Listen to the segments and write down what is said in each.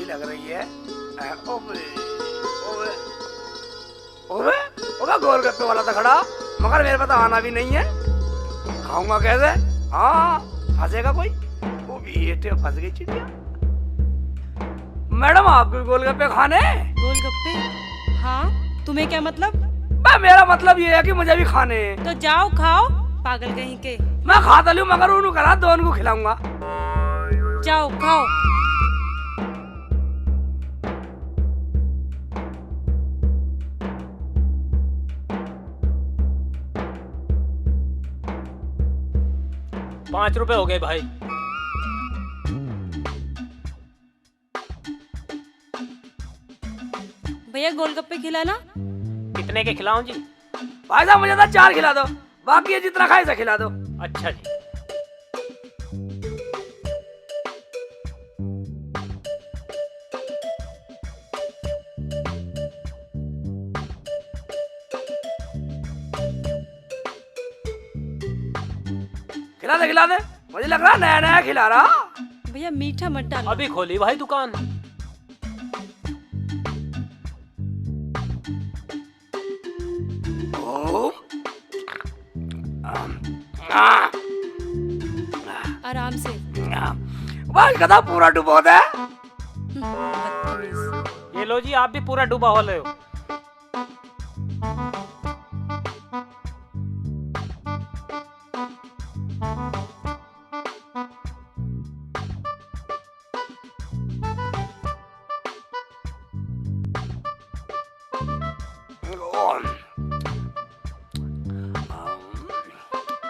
सी लग रही है। ओबे ओबे ओबे ओबे गोलगप्पे वाला तो खड़ा, मगर मेरे पास आना भी नहीं है। खाऊंगा कैसे? हाँ फंसेगा कोई। वो बेटे फंस गई चिड़िया। मैडम आपको भी गोलगप्पे खाने? गोलगप्पे? हाँ, तुम्हें क्या मतलब? मेरा मतलब ये है कि मुझे भी खाने। तो जाओ खाओ, पागल कहीं के। मैं खाता लूं मगर उन्हें करा दोनों को खिलाऊंगा। जाओ खाओ। ₹5 हो गए भाई। भैया गोलगप्पे खिलाना। कितने के खिलाऊं जी? भाई साहब मुझे तो 4 खिला दो, बाकी ये जितना खाए से खिला दो। अच्छा जी। खिला दे, मुझे लग रहा नया नया खिला रहा। भैया मीठा मत डालो। अभी खोली भाई दुकान। आराम से। भाई गधा पूरा डुबो दे। बदतमीज। ये लो जी, आप भी पूरा डूबा हो रहे हो।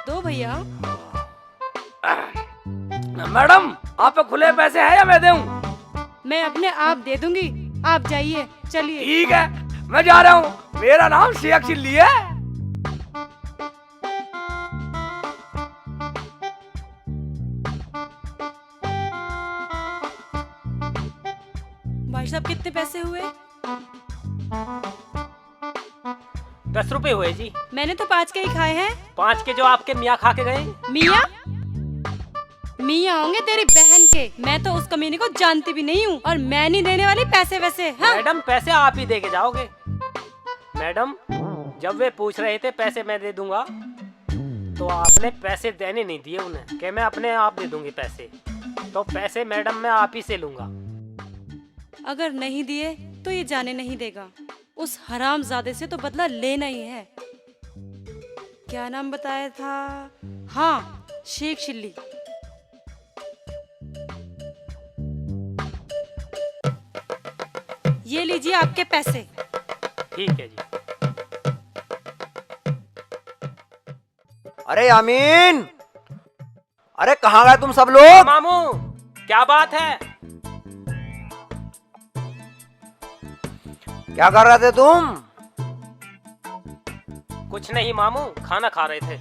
दो भैया। मैडम आप पे खुले पैसे हैं या मैं दूं? मैं अपने आप दे दूंगी, आप जाइए। चलिए। ठीक है मैं जा रहा हूँ, मेरा नाम शेख चिल्ली है। भाई साहब कितने पैसे हुए? ₹10 हुए जी। मैंने तो 5 के ही खाए हैं। 5 के जो आपके मियाँ खा के गए। मियाँ? मियाँ होंगे तेरी बहन के। मैं तो उस कमीने को जानती भी नहीं हूँ, और मैं नहीं देने वाली पैसे वैसे। हाँ? मैडम पैसे आप ही दे के जाओगे। मैडम जब वे पूछ रहे थे पैसे मैं दे दूंगा, तो आपने पैसे देने नहीं दिए उन्हें कि मैं अपने आप दे दूंगी पैसे। तो पैसे मैडम मैं आप ही से लूंगा। अगर नहीं दिए तो ये जाने नहीं देगा। उस हरामजादे से तो बदला लेना ही है। क्या नाम बताया था? हाँ, शेख चिल्ली। ये लीजिए आपके पैसे। ठीक है जी। अरे यामीन, अरे कहाँ गए तुम सब लोग? मामू क्या बात है? क्या कर रहे थे तुम? कुछ नहीं मामू, खाना खा रहे थे।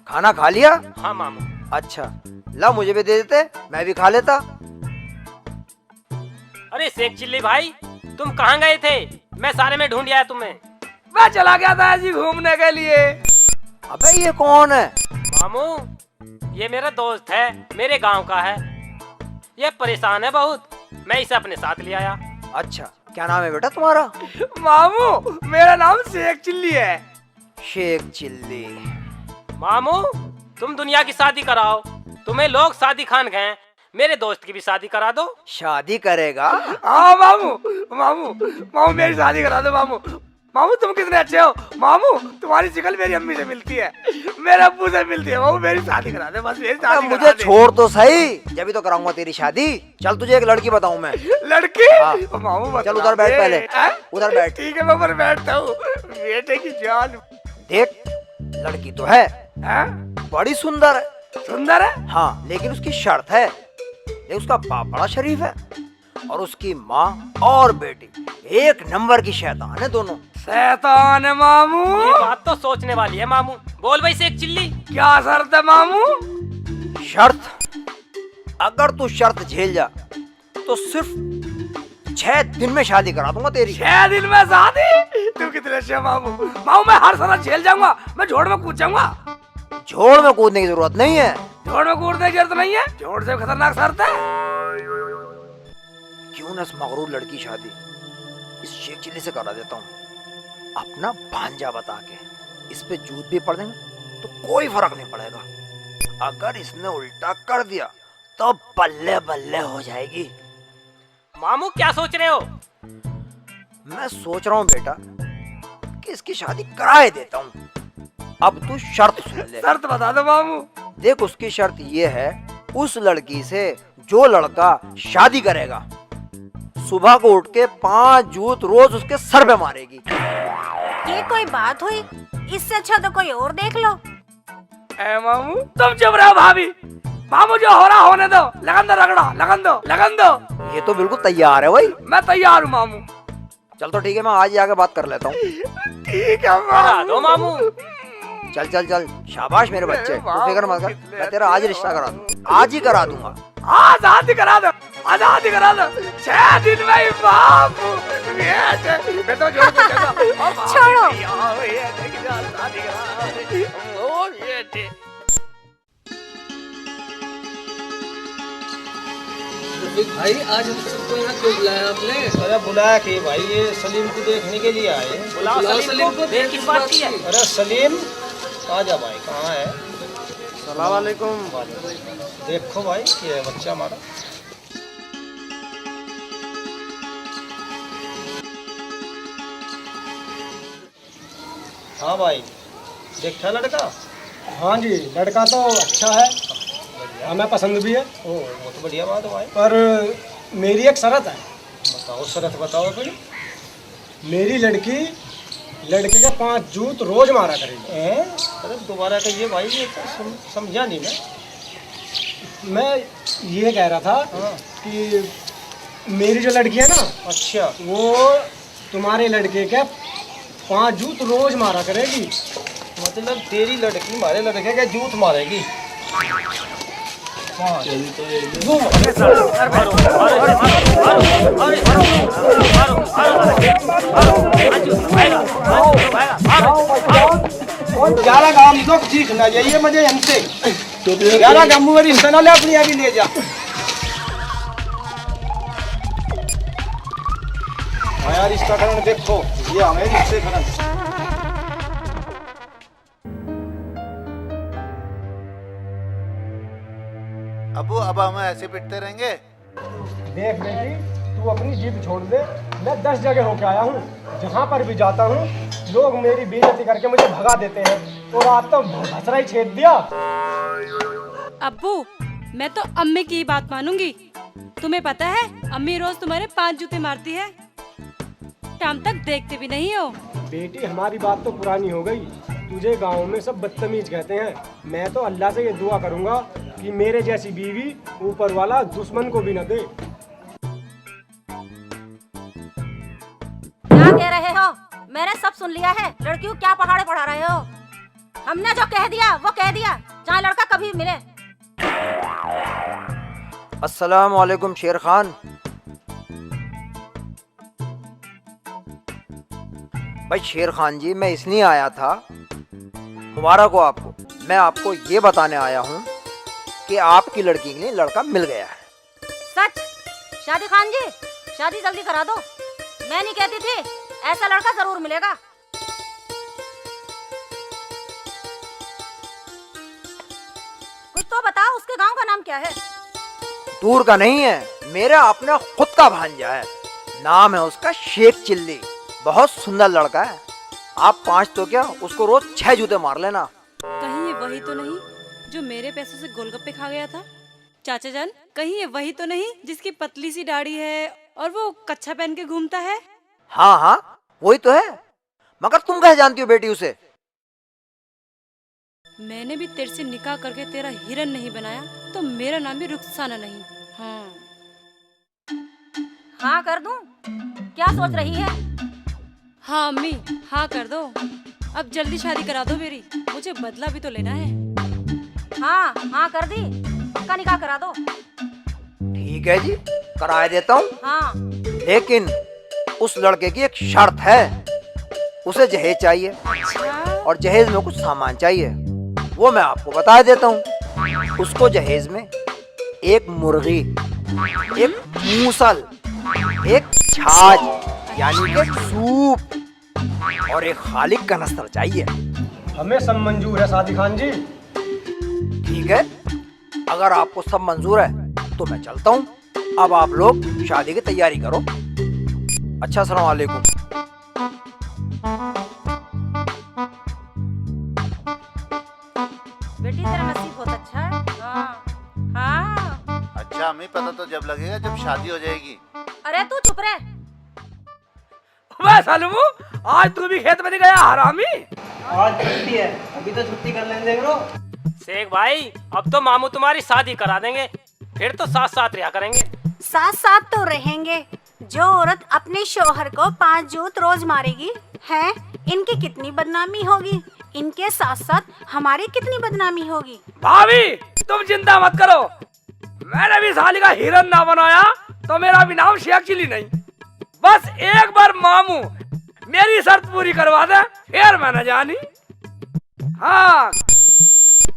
खाना खा लिया? हाँ मामू। अच्छा ला मुझे भी दे देते, मैं भी खा लेता। अरे शेख चिल्ली भाई, तुम कहाँ गए थे? मैं सारे में ढूंढ आया तुम्हें। मैं चला गया था जी घूमने के लिए। अबे ये कौन है? मामू ये मेरा दोस्त है, मेरे गांव का है। ये परेशान है बहुत, मैं इसे अपने साथ ले आया। अच्छा क्या नाम है बेटा तुम्हारा? मामू मेरा नाम शेख चिल्ली है। शेख चिल्ली। मामू तुम दुनिया की शादी कराओ, तुम्हें लोग शादी खान गए, मेरे दोस्त की भी शादी करा दो। शादी करेगा? हाँ मामू मामू मामू मेरी शादी करा दो मामू। मामू तुम कितने अच्छे हो मामू, तुम्हारी शिक्ल मेरी अम्मी से मिलती है, मेरे अब्बू से मिलती है। मामू मेरी शादी करा दे, बस मेरी शादी मुझे करा दे। छोड़ तो सही, जब भी तो कराऊंगा तेरी शादी। चल तुझे एक लड़की बताऊं मैं। लड़की? हाँ। मामू बता चल उधर बैठ दे। पहले, हैं? उधर बैठ। ठीक है मैं उधर बैठता हूँ। बेटे की जान। देख लड़की तो है, हैं? बड़ी सुंदर है। सुंदर है? हाँ लेकिन उसकी शर्त है, ये उसका बाप बड़ा शरीफ है और उसकी माँ और बेटी एक नंबर की शैतान है दोनों। शैतान है मामू। ये बात तो सोचने वाली है मामू। बोल भाई शेख चिल्ली। क्या शर्त है मामू? शर्त? अगर तू शर्त झेल जा तो सिर्फ 6 दिन में शादी करा दूंगा तेरी। 6 दिन में शादी? तू कितने अच्छे मामू। मामू मैं हर शर्त झेल जाऊंगा, मैं झोड़ में कूद जाऊंगा। झोड़ में कूदने की जरूरत नहीं है। झोड़ में कूदने की जरूरत नहीं है, झोड़ से खतरनाक शर्त है। क्यों क्यों ना इस मगरूर लड़की की शादी इस शेख चिल्ली से करा देता हूँ। अपना भांजा बता के इस पे जूत भी पड़ देंगे तो कोई फर्क नहीं पड़ेगा। अगर इसने उल्टा कर दिया तो बल्ले बल्ले हो जाएगी। मामू क्या सोच रहे हो? मैं सोच रहा हूँ बेटा कि इसकी शादी कराए देता हूँ। अब तू शर्त सुन ले। शर्त बता दो मामू। देख, उसकी शर्त ये है, उस लड़की से जो लड़का शादी करेगा सुबह को उठ के 5 जूत रोज उसके सर पे मारेगी। ये कोई बात हुई? इससे अच्छा तो कोई और देख लो। ए मामू तुम चुप रहो भाभी। मामू जो हो रहा होने दो। लगन दो रगड़ा, लगन दो, लगन दो। ये तो बिल्कुल तैयार है भाई। मैं तैयार हूँ मामू। चल तो ठीक है, मैं आज ही आके बात कर लेता हूँ। ठीक है करा दो मामू। चल चल चल, शाबाश मेरे बच्चे, तू फिक्र मत कर, मैं तेरा आज रिश्ता करा दूंगा, आज ही करा दूंगा। आजादी करा दो, आजादी करा दो। 6 दिन में ही बाबू मैं तो जोड़ के कहता छोड़ो। आजादी करा दे। ओ बेटे भाई आज हम सबको यहाँ क्यों बुलाया आपने? अरे बुलाया कि भाई ये सलीम को देखने के लिए आए। बुलाओ सलीम को। देर किस बात की है? अरे सलीम आजा भाई, कहाँ है? सलाम वालेकुम। देखो भाई ये है बच्चा हमारा। हाँ भाई, देखा लड़का? हाँ जी, लड़का तो अच्छा है, हमें पसंद भी है। ओ वो तो बढ़िया बात है भाई। पर मेरी एक शर्त है। बताओ शरत बताओ कोई। मेरी लड़की लड़के के 5 जूत रोज मारा करेगी। अरे दोबारा कहिए भाई, ये तो समझा नहीं मैं। मैं ये कह रहा था हाँ। कि मेरी जो लड़की है ना, अच्छा, वो तुम्हारे लड़के के 5 जूत रोज मारा करेगी। मतलब तेरी लड़की हमारे लड़के के जूत मारेगी? हाँ। ग्यारह काम तो सीखना चाहिए मुझे हमसे। 11 काम मेरी हिस्सा ना ले, अपनी आगे ले जा। हाँ यार, इसका कारण देखो, ये हमें इससे कारण। अबू अब हम ऐसे पिटते रहेंगे? देख बेटी, तू अपनी जीप छोड़ दे। मैं 10 जगह होके आया हूँ, जहाँ पर भी जाता हूँ लोग मेरी बेइज्जती करके मुझे भगा देते हैं, और आप तो भसरा ही छेद दिया। अब्बू मैं तो अम्मी की ही बात मानूंगी। तुम्हें पता है अम्मी रोज तुम्हारे 5 जूते मारती है, शाम तक देखते भी नहीं हो। बेटी हमारी बात तो पुरानी हो गई, तुझे गांव में सब बदतमीज कहते हैं। मैं तो अल्लाह से ये दुआ करूंगा कि मेरे जैसी बीवी ऊपर वाला दुश्मन को भी न दे। क्या कह रहे हो? मैंने सब सुन लिया है। लड़कियों क्या पहाड़े पढ़ा रहे हो? हमने जो कह दिया वो कह दिया, चाहे लड़का कभी मिले। अस्सलाम वालेकुम शेर खान। भाई शेर खान जी, मैं इसलिए आया था, मुबारक हो आपको। मैं आपको ये बताने आया हूँ कि आपकी लड़की के लिए लड़का मिल गया है। सच? शादी खान जी, शादी जल्दी करा दो। मैं नहीं कहती थी, ऐसा लड़का जरूर मिलेगा। कुछ तो बताओ, उसके गांव का नाम क्या है? दूर का नहीं है, मेरा अपना खुद का भांजा है। नाम है उसका शेख चिल्ली। बहुत सुंदर लड़का है। आप 5 तो क्या, उसको रोज 6 जूते मार लेना। कहीं ये वही तो नहीं जो मेरे पैसों से गोलगप्पे खा गया था? चाचा जान, कहीं ये वही तो नहीं जिसकी पतली सी दाढ़ी है और वो कच्छा पहन के घूमता है? हाँ हाँ वही तो है, मगर तुम कैसे जानती हो बेटी उसे? मैंने भी तेरे से निकाह करके तेरा हिरन नहीं बनाया तो मेरा नाम भी रुखसाना नहीं। हाँ हाँ कर दूं? क्या सोच रही है? हाँ अम्मी, हाँ कर दो। अब जल्दी शादी करा दो मेरी, मुझे बदला भी तो लेना है। हाँ हाँ कर दी, पक्का निकाह करा दो। ठीक है जी, करा देता हूँ। हाँ लेकिन उस लड़के की एक शर्त है, उसे जहेज चाहिए अच्छा, और जहेज में कुछ सामान चाहिए, वो मैं आपको बता देता हूँ। उसको जहेज में एक मुर्गी, एक मूसल एक छाछ यानी कि सूप और एक खाली कनस्तर चाहिए। हमें सब मंजूर है सादी खान जी। ठीक है, अगर आपको सब मंजूर है तो मैं चलता हूँ। अब आप लोग शादी की तैयारी करो। अच्छा, अस्सलाम वालेकुम। बेटी तेरा नसीब बहुत अच्छा है। हाँ हाँ। अच्छा हमें पता तो जब लगेगा जब शादी हो जाएगी। अरे तू चुप रह। मैं सालमू, आज तू भी खेत में नहीं गया हरामी? आज छुट्टी है, अभी तो छुट्टी कर लेने देख लो। शेख भाई, अब तो मामू तुम्हारी शादी करा देंगे, फिर तो साथ साथ रहा करेंगे। साथ साथ तो रहेंगे। जो औरत अपने शोहर को 5 जूत रोज मारेगी है, इनकी कितनी बदनामी होगी, इनके साथ साथ हमारी कितनी बदनामी होगी। भाभी तुम चिंता मत करो, मैंने भी साली का हिरन ना बनाया तो मेरा भी नाम शेख चिली नहीं। बस एक बार मामू मेरी शर्त पूरी करवा दे, फिर मैं न जानी। हाँ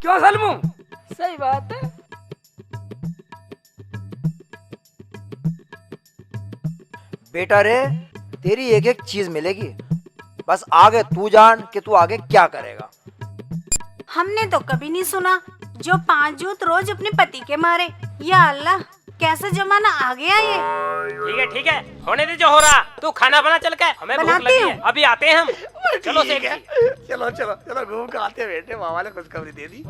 क्यों सलमू? सही बात है। बेटा रे, तेरी एक एक चीज मिलेगी, बस आगे तू जान कि तू आगे क्या करेगा। हमने तो कभी नहीं सुना जो 5 जूत रोज अपने पति के मारे। या अल्लाह, कैसा जमाना आ गया ये। ठीक है, होने दे जो हो रहा। तू खाना बना चल के, हमें भूख बनाती लगी हूँ। है, अभी आते हैं हम। चलो शेख जी। चलो चलो चलो घूम के आते बेटे, मामा ने खुशखबरी दे दी।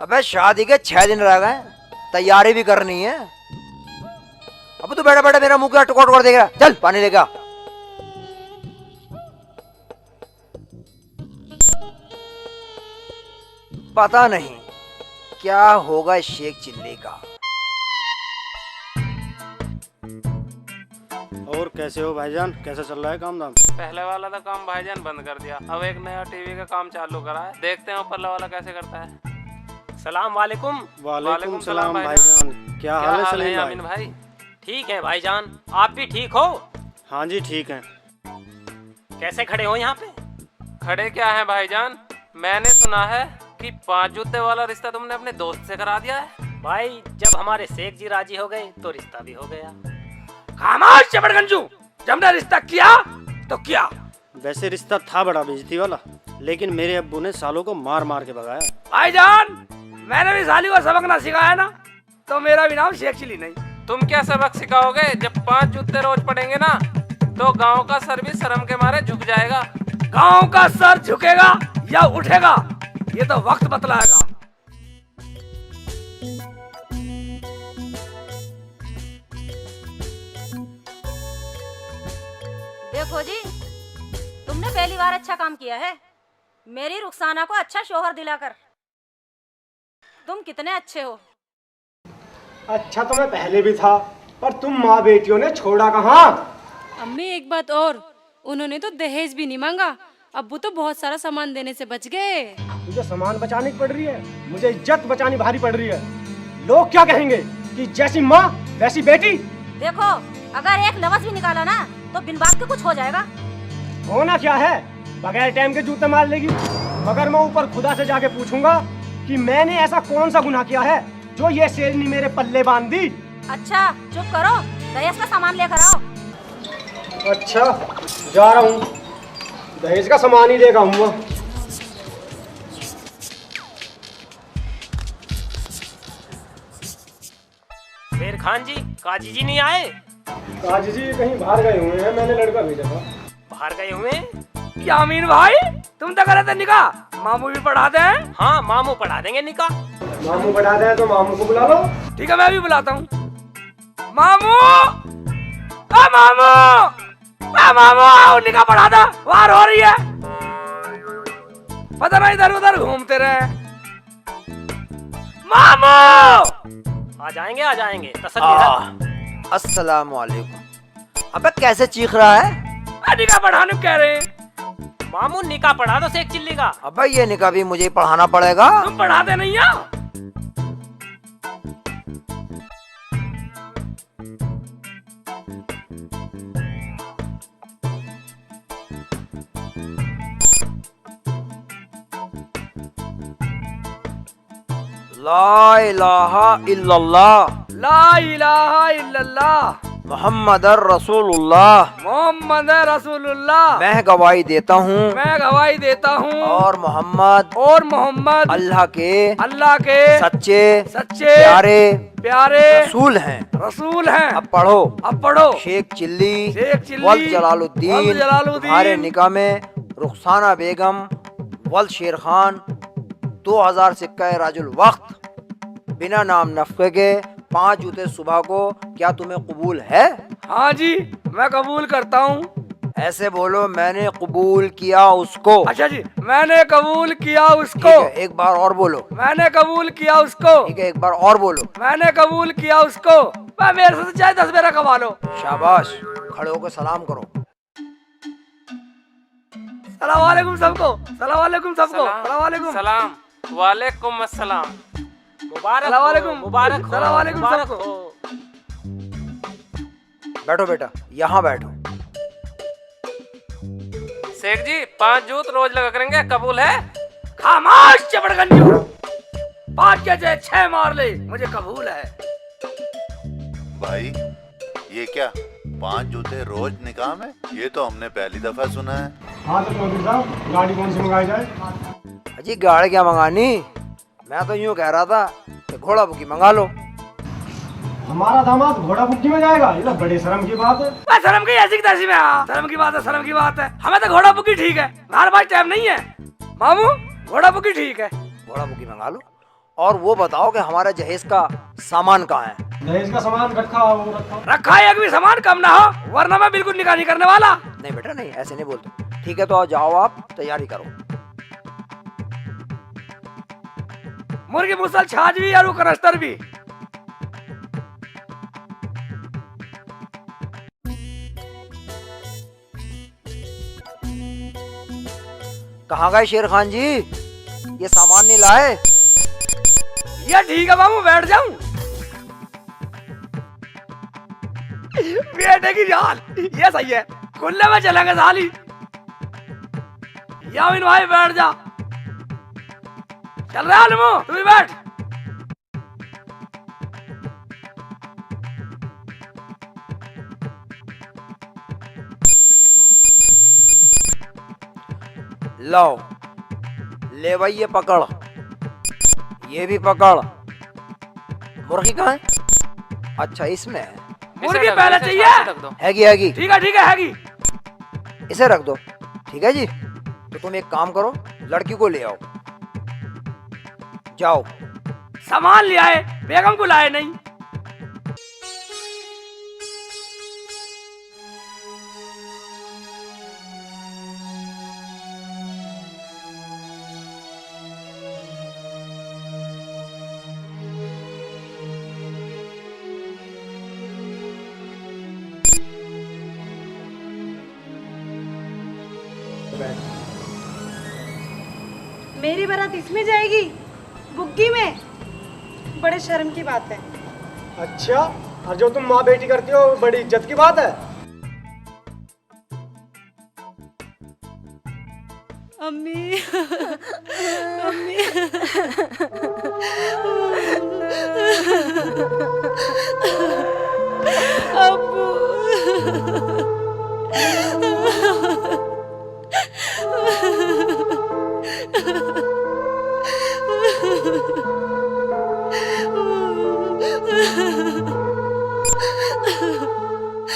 अबे शादी के 6 दिन रह गए, तैयारी भी करनी है। अब तू बैठा बैठा मेरा मुंह क्या टुकड़ टुकड़ देगा। चल पानी लेगा। पता नहीं क्या होगा शेख चिल्ली का। और कैसे हो भाईजान, कैसा चल रहा है काम धाम? पहले वाला तो काम भाईजान बंद कर दिया, अब एक नया टीवी का काम चालू करा है, देखते हैं ऊपर वाला कैसे करता है। सलाम वालेकुम। वालेकुम सलाम भाईजान, क्या हाल है सलीम यामीन भाई? ठीक है भाईजान, आप भी ठीक हो? हाँ जी ठीक है। कैसे खड़े हो यहाँ पे? खड़े क्या है भाईजान, मैंने सुना है कि 5 जूते वाला रिश्ता तुमने अपने दोस्त से करा दिया है। भाई जब हमारे शेख जी राजी हो गए तो रिश्ता भी हो गया। खामोश चपड़गंजू, जब हमने रिश्ता किया तो क्या? वैसे रिश्ता था बड़ा बेइज्जती वाला, लेकिन मेरे अब्बू ने सालों को मार मार के भगाया। भाईजान मैंने भी साली को सबक ना सिखाया ना तो मेरा भी नाम शेख चिली नहीं। तुम क्या सबक सिखाओगे? जब 5 जूते रोज पड़ेंगे ना तो गांव का सर भी शर्म के मारे झुक जाएगा। गांव का सर झुकेगा या उठेगा ये तो वक्त बतलाएगा। देखो जी, तुमने पहली बार अच्छा काम किया है, मेरी रुखसाना को अच्छा शोहर दिलाकर। तुम कितने अच्छे हो। अच्छा तो मैं पहले भी था, पर तुम माँ बेटियों ने छोड़ा कहाँ। अम्मी एक बात और, उन्होंने तो दहेज भी नहीं मांगा, अब्बू तो बहुत सारा सामान देने से बच गए। तुझे सामान बचाने की पड़ रही है, मुझे इज्जत बचानी भारी पड़ रही है। लोग क्या कहेंगे कि जैसी माँ वैसी बेटी। देखो अगर एक लफ्ज भी निकाला ना तो बिन बात के कुछ हो जाएगा। होना क्या है, बगैर टाइम के जूते मार लेगी। मगर मैं ऊपर खुदा से जाके पूछूंगा कि मैंने ऐसा कौन सा गुनाह किया है जो ये शेरनी मेरे पल्ले बांध दी। अच्छा चुप करो, दहेज का सामान लेकर आओ। अच्छा जा रहा हूँ, दहेज का सामान ही लेकर आऊंगा। शेर खान जी, काजी जी नहीं आए? काजी जी कहीं बाहर गए हुए हैं, मैंने लड़का भेजा था। बाहर गए हुए? क्या अमीन भाई, तुम तो करे थे निकाह, मामू भी पढ़ा दे। हाँ मामू पढ़ा देंगे निकाह। मामू पढ़ा दे तो मामू को बुला लो। ठीक है मैं भी बुलाता हूँ। मामू, मामू, मामू आओ निकाह पढ़ा दो, वार हो रही है। पता नहीं इधर उधर घूमते रहे। मामू आ जाएंगे तसल्ली। अस्सलाम वालेकुम। अबे कैसे चीख रहा है? निकाह पढ़ाने कह रहे हैं। मामू निकाह पढ़ा दो शेख चिल्ली का। अबे ये निकाह भी मुझे पढ़ाना पड़ेगा। तुम पढ़ाते नहीं हो? ला इलाहा इल्लल्लाह। ला इलाहा इल्लल्लाह। मोहम्मद रसूलुल्लाह, मोहम्मद रसूलुल्लाह, मैं गवाही देता हूँ मैं गवाही देता हूँ और मोहम्मद अल्लाह के सच्चे सच्चे प्यारे रसूल हैं। हैं। अब पढ़ो। शेख चिल्ली वल्द जलालुद्दीन, तुम्हारे निकाह में रुखसाना बेगम वल्द शेर खान 2000 सिक्का राजुल वक्त बिना नाम नफके के 5 जूते सुबह को, क्या तुम्हें कबूल है? हाँ जी, मैं कबूल करता हूँ। ऐसे बोलो, मैंने कबूल किया उसको। अच्छा जी, मैंने कबूल किया उसको। ठीक है, एक बार और बोलो। मैंने कबूल किया उसको। ठीक है, एक बार और बोलो। मैंने कबूल किया उसको। मैं मेरे से चाहे 10 मेरा कमा लो। शाबाश, खड़े होकर सलाम करो। सलाम वालेकुम सबको, सलाम वालेकुम सबको, सलाम वालेकुम। सलाम वालेकुम अस्सलाम। मुबारक सलाम हो, वालेकुम, मुबारक हो, सलाम वालेकुम मुबारक सबको। हो। बैठो बेटा, यहाँ बैठो। शेख जी 5 जूत रोज लगा करेंगे, कबूल है? खामोश चपड़गंजू, 5 के चाहे 6 मार ले, मुझे कबूल है। भाई ये क्या 5 जूते रोज निकाह में? ये तो हमने पहली दफा सुना है। हाँ तो चौधरी साहब, गाड़ी कौन सी मंगाई जाए? अजी गाड़ी क्या मंगानी, मैं तो यूँ कह रहा था कि घोड़ा बुकी मंगा लो। हमारा दामाद घोड़ा बुक्की में जाएगा? ये तो बड़ी शर्म की बात है। शर्म की ऐसी की तैसी में, हाँ शर्म की बात है, शर्म की बात है। हमें तो घोड़ा बुकी ठीक है, हमारे पास टाइम नहीं है। मामू घोड़ा बुकी ठीक है, घोड़ा बुकी मंगा लो। और वो बताओ कि हमारा जहेज का सामान कहाँ है? दहेज का सामान रखा है, एक भी सामान कम ना हो, वरना मैं बिल्कुल निकाह नहीं करने वाला। नहीं बेटा नहीं, ऐसे नहीं बोलते। ठीक है, तो जाओ आप तैयारी करो। मुर्गी मुसल छाछ भी और कनस्तर भी। कहाँ गए शेर खान जी, ये सामान नहीं लाए? ये ठीक है मामू, बैठ जाऊं? बेटे की जान, ये सही है, खुले में चलेंगे साली। यामिन भाई बैठ जा। चल रहा है तू भी बैठ। लो ले भाई, ये पकड़, ये भी पकड़। मुर्गी कहाँ है? अच्छा इसमें है। मुर्गी पहले चाहिए? हैगी। ठीक है हैगी। इसे रख दो। ठीक है जी, तो तुम एक काम करो, लड़की को ले आओ। जाओ। सामान ले आए, बेगम को लाए नहीं। मेरी बारात इसमें जाएगी, बुग्गी में? बड़े शर्म की बात है। अच्छा, और जो तुम माँ बेटी करती हो बड़ी इज्जत की बात है। अम्मी अम्मी अब्बू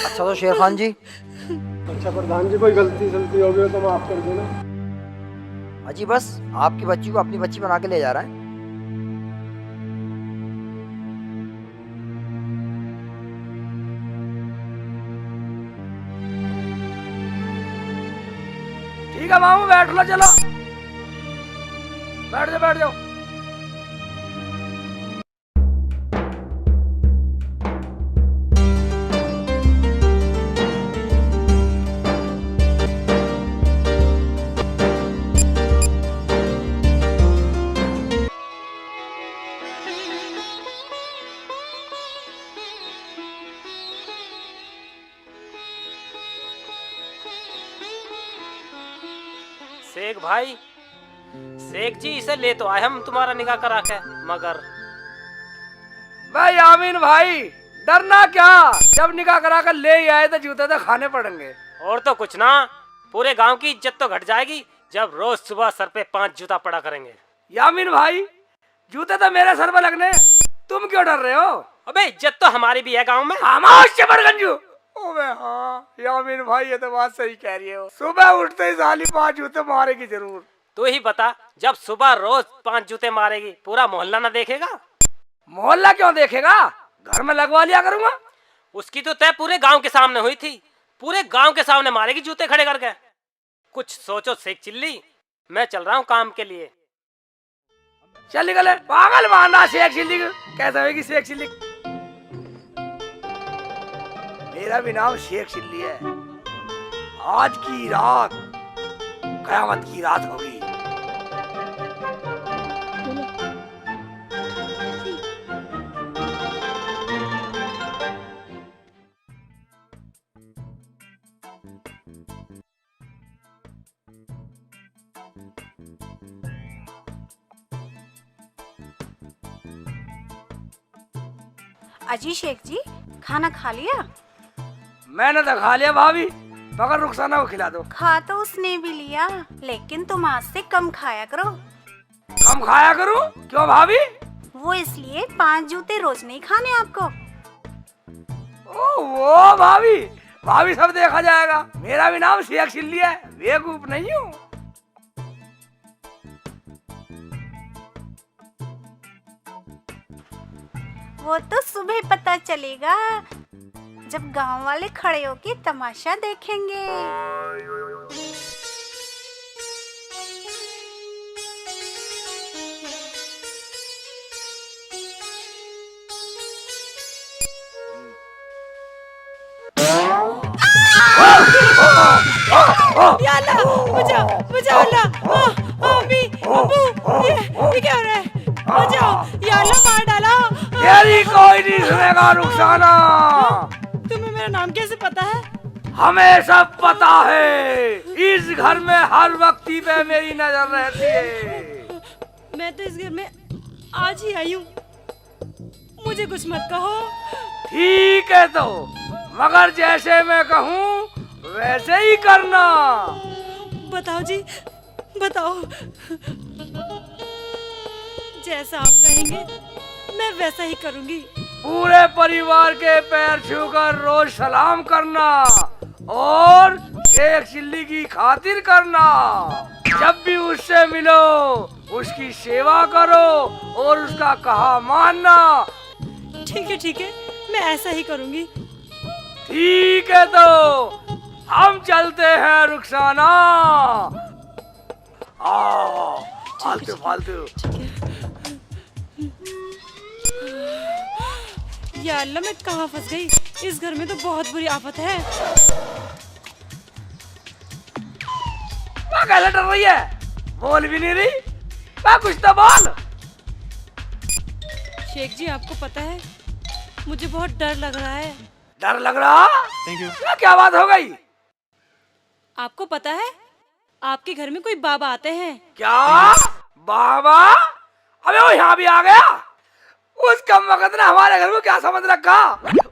अच्छा तो शेर खान जी। अच्छा प्रधान जी, कोई गलती सलती हो गई हो तो माफ कर देना। अजी बस आपकी बच्ची को अपनी बच्ची बना के ले जा रहा है। ठीक है मामू, बैठ लो, चलो बैठ जाओ। शेख भाई, शेख जी इसे ले तो आए हम तुम्हारा निकाह करा के, मगर भाई यामीन भाई, डरना क्या, जब निकाह करा कर ले ही आए तो जूते तो खाने पड़ेंगे। और तो कुछ ना, पूरे गांव की इज्जत तो घट जाएगी जब रोज सुबह सर पे 5 जूता पड़ा करेंगे। यामीन भाई, जूते तो मेरे सर पे लगने, तुम क्यों डर रहे हो? अबे इज्जत तो हमारी भी है गांव में। चबरगंजू। ओबे हाँ यामीन भाई, ये तो बात सही कह रही हो। सुबह उठते ही साली 5 जूते मारेगी जरूर। तू ही बता, जब सुबह रोज 5 जूते मारेगी पूरा मोहल्ला ना देखेगा? मोहल्ला क्यों देखेगा, घर में लगवा लिया करूंगा। उसकी तो तय पूरे गांव के सामने हुई थी, पूरे गांव के सामने मारेगी जूते खड़े करके। कुछ सोचो शेख चिल्ली, मैं चल रहा हूँ काम के लिए। चल निकले, पागल मारना शेख चिल्ली। कैसे होगी शेख चिल्ली? मेरा भी नाम शेख चिल्ली है। आज की रात कयामत की रात होगी। अजी शेख जी, खाना खा लिया? मैंने तो खा लिया भाभी, मगर रुखसाना को खिला दो। खा तो उसने भी लिया, लेकिन तुम आज से कम खाया करो। कम खाया करूं? क्यों भाभी? वो इसलिए 5 जूते रोज नहीं खाने आपको। ओ वो भाभी, भाभी सब देखा जाएगा। मेरा भी नाम शेख चिल्ली है, बेवकूफ नहीं हूँ। वो तो सुबह पता चलेगा, जब गांव वाले खड़े होके तमाशा देखेंगे। या अल्लाह, बचाओ बचाओ अल्लाह। अम्मी, अब्बू, ये क्या हो रहा है? बचाओ या अल्लाह, मार डाला। तेरी कोई नहीं सुनेगा रुखसाना। तुम्हें मेरा नाम कैसे पता है? हमें सब पता है, इस घर में हर वक्त पे मेरी नजर रहती है। मैं तो इस घर में आज ही आई हूँ, मुझे कुछ मत कहो। ठीक है तो, मगर जैसे मैं कहूँ वैसे ही करना। बताओ जी, बताओ। जैसा आप कहेंगे मैं वैसा ही करूंगी। पूरे परिवार के पैर छूकर रोज सलाम करना और शेख चिल्ली की खातिर करना। जब भी उससे मिलो उसकी सेवा करो और उसका कहा मानना। ठीक है, मैं ऐसा ही करूंगी। ठीक है तो हम चलते हैं रुखसाना। फालतू फालतू। या अल्लाह, मैं कहाँ फंस गई? इस घर में तो बहुत बुरी आफत है। कैसे डर रही है? बोल भी नहीं रही। कुछ तो बोल। शेख जी, आपको पता है मुझे बहुत डर लग रहा है। डर लग रहा? क्या बात हो गई? आपको पता है आपके घर में कोई बाबा आते हैं। क्या बाबा? अबे वो यहाँ भी आ गया। उस कम वक्त ने हमारे घर को क्या समझ रखा?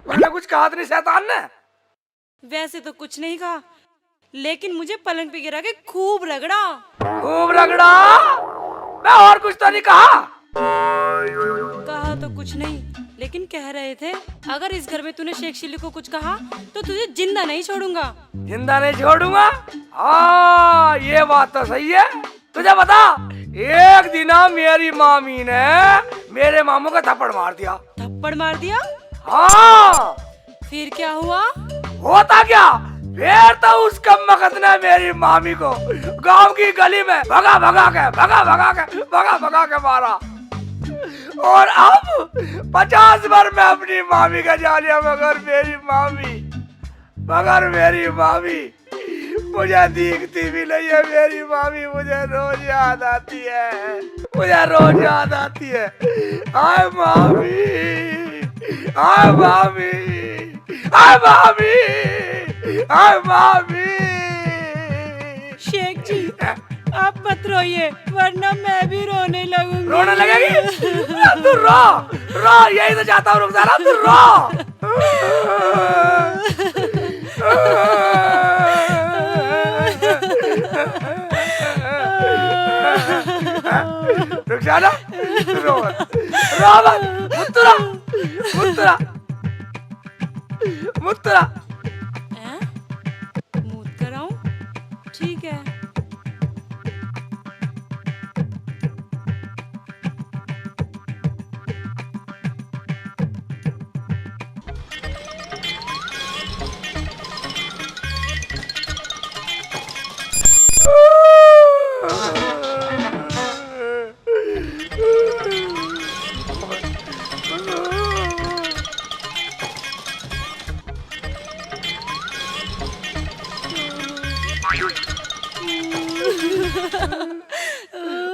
उसने कुछ कहा तो नहीं शैतान ने? वैसे तो कुछ नहीं कहा, लेकिन मुझे पलंग पे गिरा के खूब रगड़ा। खूब रगड़ा? मैं और कुछ तो नहीं कहा? कहा तो कुछ नहीं, लेकिन कह रहे थे अगर इस घर में तूने शेख चिल्ली को कुछ कहा तो तुझे जिंदा नहीं छोड़ूंगा। जिंदा नहीं छोड़ूंगा? हाँ, ये बात तो सही है। तुझे बता, एक दिन मेरी मामी ने मेरे मामू का थप्पड़ मार दिया। थप्पड़ मार दिया? हाँ। फिर क्या हुआ? होता क्या, फिर तो उस कमबख्त ने मेरी मामी को गांव की गली में भगा भगा के मारा। और अब 50 बार मैं अपनी मामी का जान लिया, मगर मेरी मामी मुझे दिखती भी नहीं है। मेरी मामी मुझे रोज याद आती है, हाय मामी, हाय मामी, हाय मामी, हाय मामी। शेख जी, आप मत रोइए वरना मैं भी रोने लगूंगी। रोने लगेगी? तू रो, यही तो चाहता हूँ रुखसाना, तू रो। रुखसाना रो मत, रो मत, मुत्तरा मुत्तरा मुत्तरा। हैं? मूत कराऊं? ठीक है।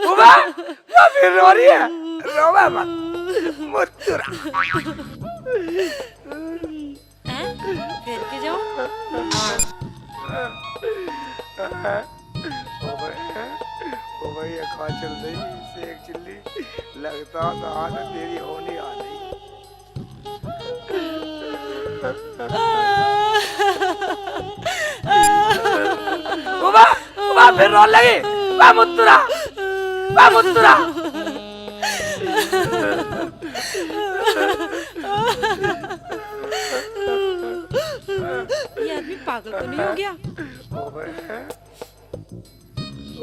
उमा, वो फिर रो रही है, रोवे मत, मुत्तरा। हैं? फेर के जाऊं? ओ भाई ये खा चल रही सेक चिल्ली, लगता था आज तेरी होने आ रही। उमा, उमा फिर रो लगी, वा मुत्तरा, वा मुत्तरा। ये आदमी पागल तो नहीं हो गया?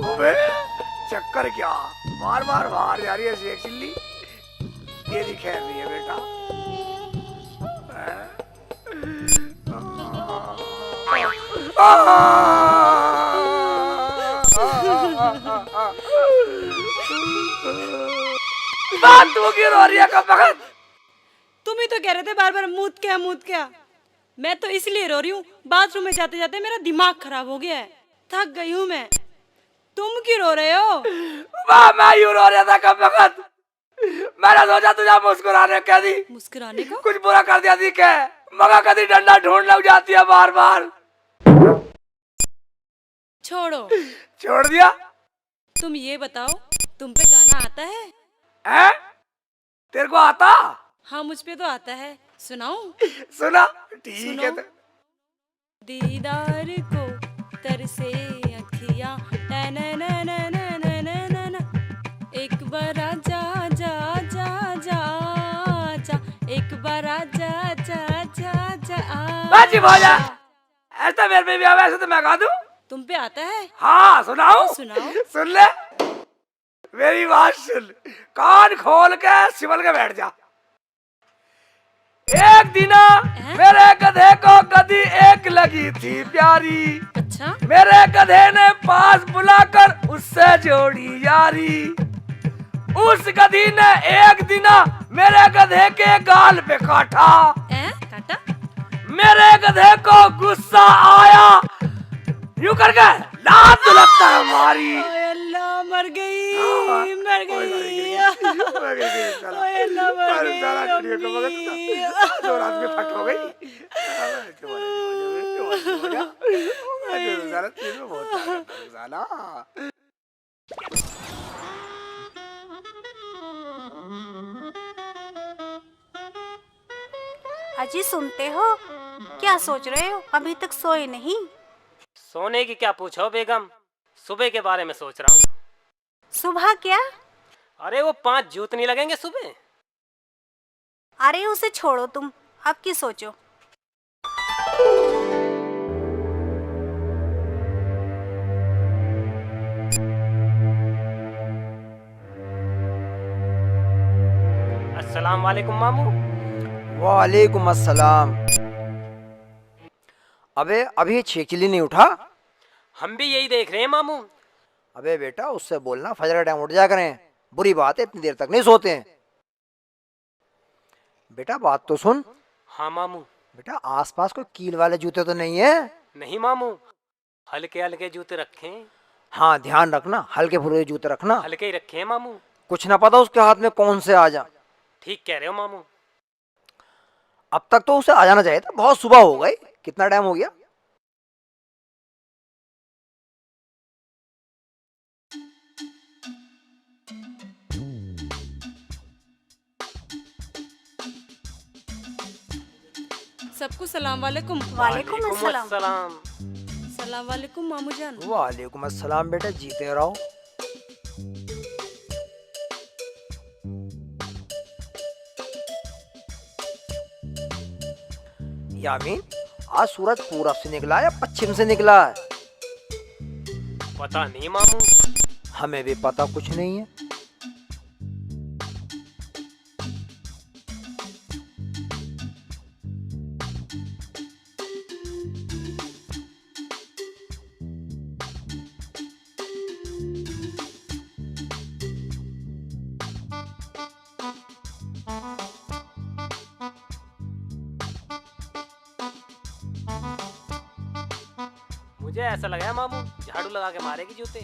ओबे चक्कर क्या, बार बार बाहर जा रही है शेख चिल्ली, तेरी खैर नहीं है बेटा। बात तू क्यों रो रही है कब? तुम ही तो कह रहे थे बार बार मूत क्या। मैं तो इसलिए रो रही हूँ, बाथरूम में जाते जाते मेरा दिमाग खराब हो गया है, थक गई हूँ मैं। तुम क्यों रो रहे हो? वाह मैं यूं रो रहा था कब वक्त, मैंने सोचा तुझे मुस्कुराने कह दी, मुस्कुराने को? कुछ बुरा कर दिया थी क्या? मगर कभी डंडा ढूंढ लग जाती है बार बार। छोड़ो। छोड़ दिया? तुम ये बताओ, तुम पे गाना आता है? हैं? तेरे को आता? हाँ मुझ पे तो आता है, सुनाऊं? सुना, ठीक है। तो दीदार को तरसे अखियां, एक बार आजा जा जा जा जा, एक बार आजा जा जा जा। बाजी बोला, ऐसा मेरे पे भी आवे ऐसे तो मैं गा दूं। तुम पे आता है? हाँ सुनाओ। सुनाओ। सुन ले, मेरी बात सुन, कान खोल के सिमल के बैठ जा। एक दिन मेरे गधे को गधी एक लगी थी प्यारी। अच्छा? मेरे गधे ने पास बुलाकर उससे जोड़ी यारी। उस गधी ने एक दिन मेरे गधे के गाल पे काटा। काटा? मेरे गधे को गुस्सा आया, यूं करके लात लगता है मारी। अल्लाह मर गई, मर गई, अल्लाह मर गई। दो रात में फट हो गई। अजी सुनते हो? क्या सोच रहे हो? अभी तक सोए नहीं? सोने की क्या पूछो बेगम, सुबह के बारे में सोच रहा हूँ। सुबह क्या? अरे वो 5 जूत नहीं लगेंगे सुबह? अरे उसे छोड़ो तुम, अब की सोचो। अस्सलाम वालेकुम मामू। वालेकुम अस्सलाम। अबे अभी शेख चिल्ली नहीं उठा? हम भी यही देख रहे हैं मामू। अबे बेटा उससे बोलना फजर का टाइम उठ जा करें, बुरी बात है इतनी देर तक नहीं सोते हैं। बेटा बात तो सुन। हाँ मामू। बेटा आसपास कोई कील वाले जूते तो नहीं है? नहीं मामू, हल्के हल्के जूते रखे हैं। हाँ ध्यान रखना, हल्के फुल्के जूते रखना। हल्के ही रखे हैं मामू। कुछ ना पता उसके हाथ में कौन से आ जा। ठीक कह रहे हो मामू। अब तक तो उसे आ जाना चाहिए था, बहुत सुबह हो गई। कितना टाइम हो गया? सबको सलाम वालेकुम। वालेकुम अस्सलाम। अस्सलाम। सलाम वालेकुम मामू जान। वालेकुम अस्सलाम बेटा, जीते रहो। यामीन, आज सूरज पूरब से निकला है या पश्चिम से निकला है? पता नहीं मामू। हमें भी पता कुछ नहीं है। मुझे ऐसा लगा है मामू झाड़ू लगा के मारेगी जूते।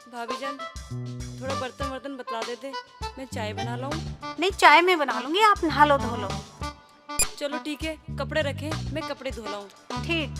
भाभी जान थोड़ा बर्तन वर्तन बतला देते, मैं चाय बना लाऊं। नहीं, चाय मैं बना लूंगी, आप नहा लो धो लो। चलो ठीक है, कपड़े रखे, मैं कपड़े धो लाऊं। ठीक।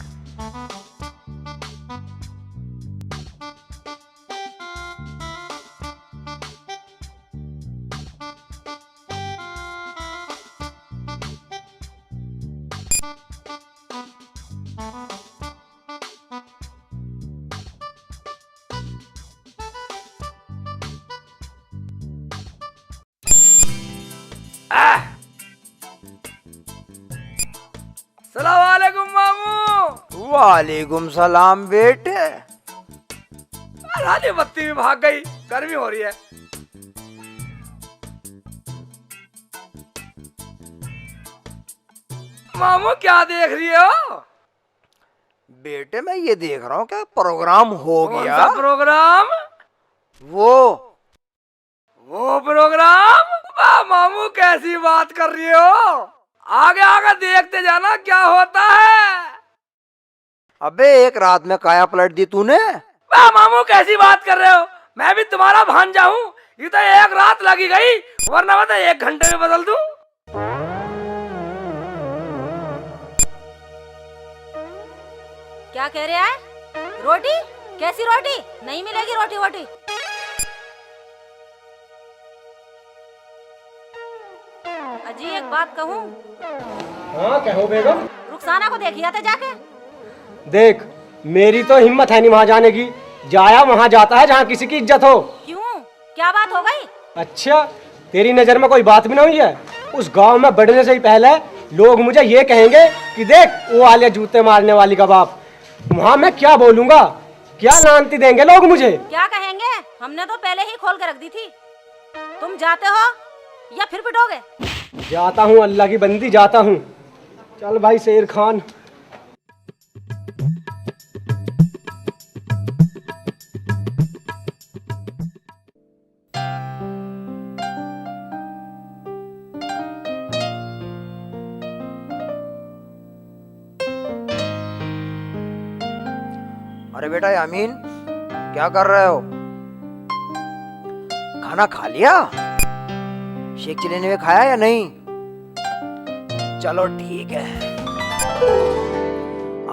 सलाम वालेकुम मामू। वालेकुम सलाम बेटे। रानी बत्ती भी भाग गई, गर्मी हो रही है। मामू क्या देख रही हो? बेटे मैं ये देख रहा हूँ क्या प्रोग्राम हो कौन गया। सा प्रोग्राम? वो प्रोग्राम? वाह मामू, कैसी बात कर रही हो? आगे आगे देखते जाना क्या होता है। अबे एक रात में काया पलट दी तूने। वाह मामू, कैसी बात कर रहे हो? मैं भी तुम्हारा भांजा हूँ। ये तो एक रात लगी गई, वरना मैं तो 1 घंटे में बदल दूं। क्या कह रहे हैं? रोटी? कैसी रोटी? नहीं मिलेगी रोटी वोटी। अजी एक बात कहूँ? हाँ कहो बेगम। रुखसाना को देखिए थे जाके। देख, मेरी तो हिम्मत है नहीं वहाँ जाने की। जाया वहाँ जाता है जहाँ किसी की इज्जत हो। क्यों? क्या बात हो गई? अच्छा, तेरी नजर में कोई बात भी नहीं हुई है? उस गांव में बढ़ने से ही पहले लोग मुझे ये कहेंगे कि देख वो आलिया जूते मारने वाली का बाप। वहाँ मैं क्या बोलूंगा? क्या नानती देंगे लोग मुझे? क्या कहेंगे? हमने तो पहले ही खोल के रख दी थी। तुम जाते हो या फिर पिटोगे? जाता हूँ, अल्लाह की बंदी जाता हूँ। चल भाई शेर खान। अरे बेटा यामीन, क्या कर रहे हो? खाना खा लिया? शेख चिली ने खाया या नहीं? चलो ठीक है।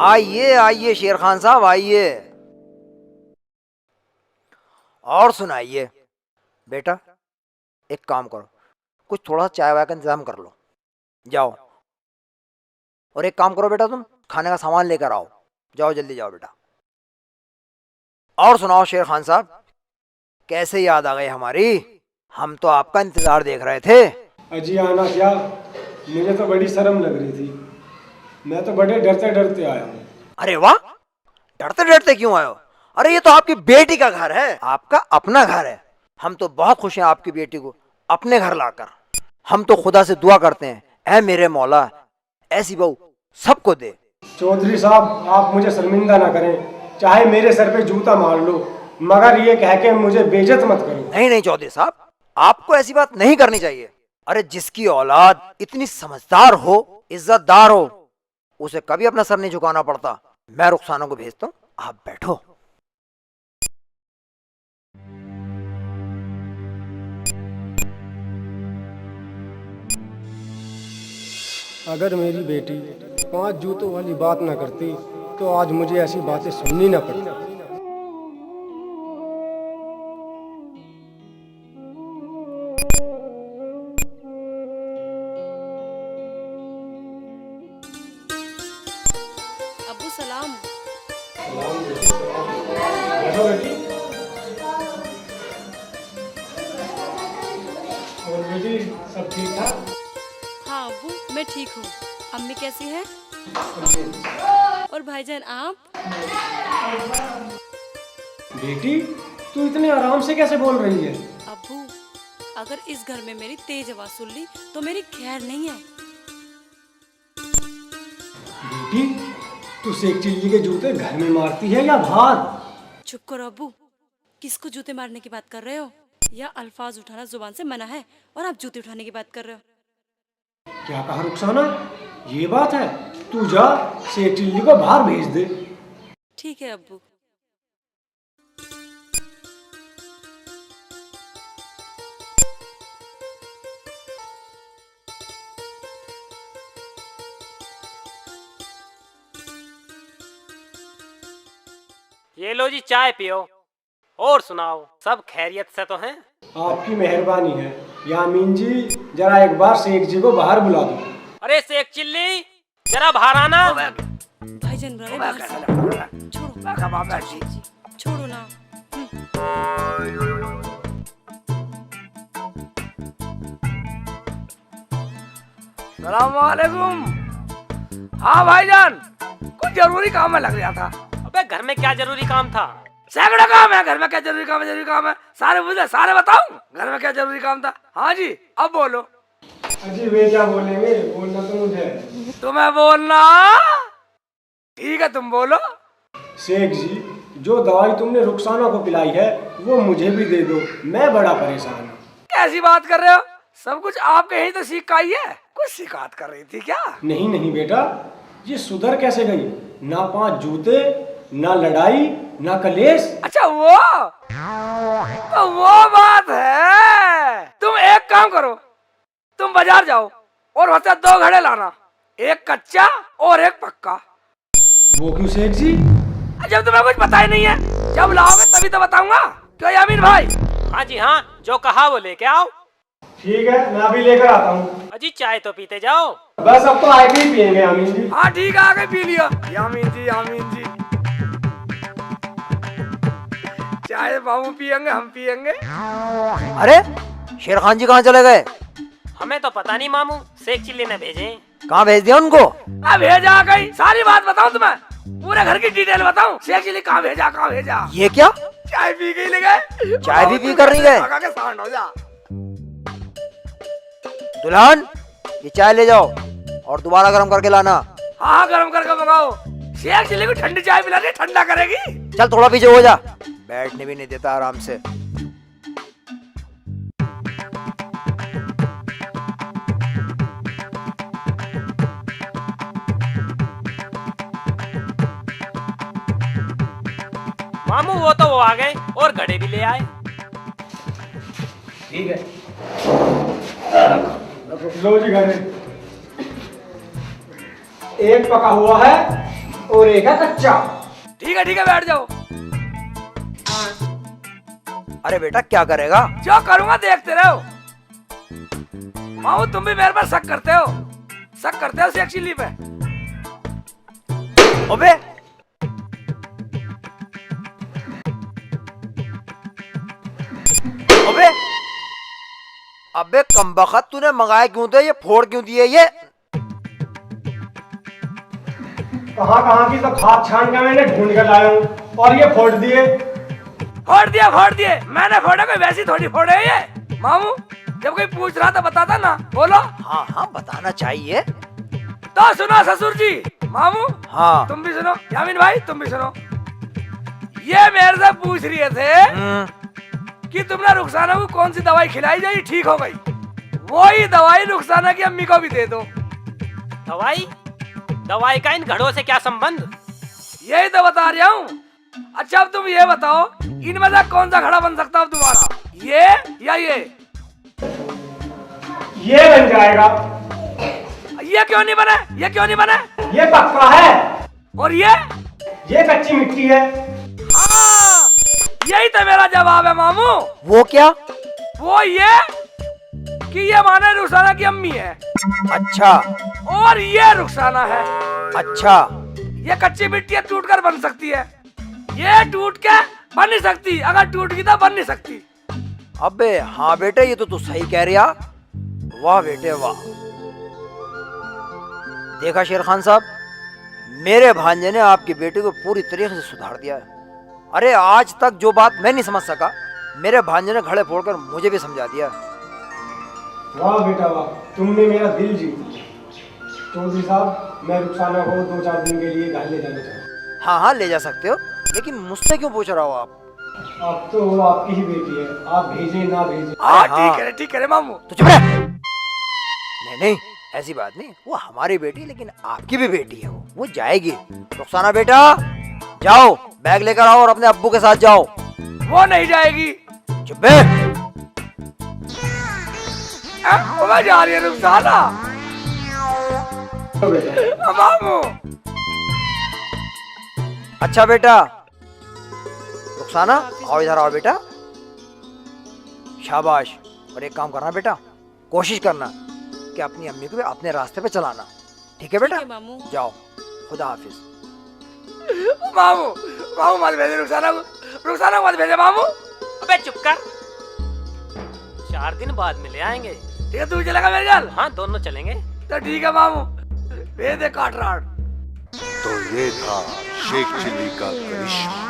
आइए आइए शेर खान साहब आइए। और सुनाइए। बेटा एक काम करो, कुछ थोड़ा चाय वाय का इंतजाम कर लो। जाओ। और एक काम करो बेटा, तुम खाने का सामान लेकर आओ। जाओ जल्दी जाओ बेटा। और सुनाओ शेर खान साहब, कैसे याद आ गई हमारी? हम तो आपका इंतजार देख रहे थे। अजी आना क्या, मुझे तो बड़ी शर्म लग रही थी। मैं तो बड़े डरते डरते आया हूँ। अरे वाह, डरते डरते क्यों आए हो? अरे ये तो आपकी बेटी का घर है, आपका अपना घर है। हम तो बहुत खुश हैं आपकी बेटी को अपने घर लाकर। हम तो खुदा से दुआ करते हैं, ऐ मेरे मौला ऐसी बहू सबको दे। चौधरी साहब आप मुझे शर्मिंदा ना करें, चाहे मेरे सर पे जूता मार लो, मगर ये कह के मुझे बेइज्जत मत करो। नहीं नहीं चौधरी साहब, आपको ऐसी बात नहीं करनी चाहिए। अरे जिसकी औलाद इतनी समझदार हो, इज्जतदार हो, उसे कभी अपना सर नहीं झुकाना पड़ता। मैं रुखसाना को भेजता हूँ, आप बैठो। अगर मेरी बेटी 5 जूतों वाली बात ना करती तो आज मुझे ऐसी बातें सुननी न पड़ी। अब्बू सलाम। और बेटी सब ठीक ठाक? हाँ अब्बू, मैं ठीक हूँ। अम्मी कैसी है? और भाईजान आप? बेटी तू इतने आराम से कैसे बोल रही है? अब्बू, अगर इस घर में मेरी तेज आवाज सुन ली तो मेरी खैर नहीं है। बेटी तू शेख चिल्ली के जूते घर में मारती है या बाहर? चुप करो अब्बू, किसको जूते मारने की बात कर रहे हो? या अल्फाज उठाना जुबान से मना है और आप जूते उठाने की बात कर रहे हो? क्या कहा रुखसाना? ये बात है? तू जा शेख चिल्ली को बाहर भेज दे। ठीक है अब्बू। ये लो जी चाय पियो। और सुनाओ, सब खैरियत से तो हैं? आपकी मेहरबानी है। यामीन जी जरा एक बार शेख जी को बाहर बुला दो। अरे शेख चिल्ली जरा बाहर आना। भाईजान बुला रहे बाहर से। छोड़ो छोड़ो ना। सलामुअलैकुम। हाँ भाईजान, कुछ जरूरी काम में लग गया था। अबे घर में क्या जरूरी काम था? सैकड़ों काम है घर में। क्या जरूरी काम है? जरूरी काम है सारे मुझे सारे बताऊं घर में क्या जरूरी काम था। हाँ जी अब बोलो। अजी वे क्या बोलेंगे, बोलना तो मुझे। तुम्हें बोलना ठीक है, तुम बोलो। शेख जी जो दवाई तुमने रुखसाना को पिलाई है वो मुझे भी दे दो, मैं बड़ा परेशान हूँ। कैसी बात कर रहे हो? सब कुछ आपके ही तो सीख का ही है। कुछ शिकायत कर रही थी क्या? नहीं नहीं बेटा, ये सुधर कैसे गई? ना 5 जूते, ना लड़ाई, ना कलेश। अच्छा तो वो बात है। तुम एक काम करो, तुम बाजार जाओ और वहाँ से 2 घड़े लाना, एक कच्चा और एक पक्का। वो क्यों शेख जी? जब तुम्हें कुछ पता ही नहीं है, जब लाओगे तभी तो बताऊंगा। क्यों यामीन भाई? हाँ जी हाँ, जो कहा वो लेके आओ। ठीक है, मैं अभी लेकर आता हूँ। अजी चाय तो पीते जाओ। बस अब तो आगे ही पियेंगे यामीन जी। हाँ ठीक है, आगे पी लिया। यामीन जी यामीन जी चाय बाबू पियेंगे, हम पियेंगे। अरे शेर खान जी कहाँ चले गए? हमें तो पता नहीं मामू, शेख चिल्ली ने भेजे। कहाँ भेज दिया उनको? भेजा कहीं, सारी बात बताऊं तुम्हें, पूरे घर की डिटेल बताऊं। शेख चिल्ली कहाँ भेजा, कहाँ भेजा? ये क्या? चाय पी के ले गए। चाय भी पी कर नहीं गए? सांड हो जा। दुल्हन ये चाय ले जाओ और दोबारा गर्म करके लाना। हाँ गर्म करके मंगाओ। शेख चिल्ली को ठंडी चाय पिलानी, ठंडा करेगी। चल थोड़ा पीछे हो जा, बैठने भी नहीं देता आराम से। मामू वो तो वो आ गए और घड़े भी ले आए। ठीक है, लो जी घड़े। एक पका हुआ है और एक है कच्चा। ठीक है बैठ जाओ। अरे बेटा क्या करेगा? जो करूंगा देखते रहो। मामू तुम भी मेरे पर शक करते हो, शेख चिल्ली पे। अबे अबे अबे कमबख्त, तूने मंगाए क्यों थे? ये फोड़ क्यों दिए? ये कहाँ की तो खाद छान का मैंने ढूंढ कर लाया हूँ और ये फोड़ दिए। फोड़ दिए मैंने फोड़े, कोई वैसी थोड़ी फोड़े ये। मामू जब कोई पूछ रहा था बताता ना, बोलो। हाँ हाँ बताना चाहिए। तो सुनो ससुर जी। मामू हाँ तुम भी सुनो, यामीन भाई तुम भी सुनो। ये मेरे से पूछ रहे थे कि तुमने रुखसाना को कौन सी दवाई खिलाई जो ये ठीक हो गई। वही दवाई रुखसाना की अम्मी को भी दे दो। दवाई का इन घड़ों से क्या संबंध? यही तो बता रहा हूँ। अच्छा अब तुम ये बताओ, इनमें से कौन सा घड़ा बन सकता है तुम्हारा, ये या ये? ये बन जाएगा। ये क्यों नहीं बने? ये पक्का है। और ये? ये कच्ची मिट्टी है। हाँ, यही तो मेरा जवाब है मामू। वो क्या? वो ये कि ये माने रुखसाना की अम्मी है। अच्छा और ये रुखसाना है। अच्छा। ये कच्ची मिट्टी है, टूट कर बन सकती है। ये टूट के बन नहीं सकती, अगर टूट गई तो बन नहीं सकती। अबे हाँ बेटे, ये तो तू सही कह रहा। वाह बेटे वाह। देखा शेर खान साहब, मेरे भांजे ने आपकी बेटी को पूरी तरीके से सुधार दिया है। अरे आज तक जो बात मैं नहीं समझ सका, मेरे भांजे ने घड़े फोड़कर मुझे भी समझा दिया। वाह बेटा वाह, तुमने मेरा दिल जीत लिया। चौधरी साहब, मैं रुखसाना को 2-4 दिन के लिए घर ले जाना चाहता हूँ। हाँ हाँ ले जा सकते हो, लेकिन मुझसे क्यों पूछ रहा हो आप? अब तो वो आपकी ही बेटी है, आप भेजें ना भेजें। हाँ हाँ। ठीक है मामू। तो चुप रह। नहीं ऐसी बात नहीं, वो हमारी बेटी लेकिन आपकी भी बेटी है। वो जाएगी। रुखसाना बेटा जाओ, बैग लेकर आओ और अपने अब्बू के साथ जाओ। वो नहीं जाएगी। चुप बे। वो जा रही है रुखसाना। मामू। अच्छा बेटा, रुखसाना आओ, इधर आओ बेटा। शाबाश। और एक काम करना बेटा, कोशिश करना कि अपनी अम्मी को भी अपने रास्ते पे चलाना। ठीक है बेटा? ठीक है मामू। जाओ, खुदा हाफिज। मामू मत भेजे रुखसाना को, रुखसाना मत भेजे मामू। अबे चुप कर, 4 दिन बाद मिले आएंगे। ठीक है, तू चलेगा मेरे घर? हाँ दोनों चलेंगे। तो ठीक है मामू, भेज दे काटराट। तो ये था शेख चिल्ली का करिश्मा।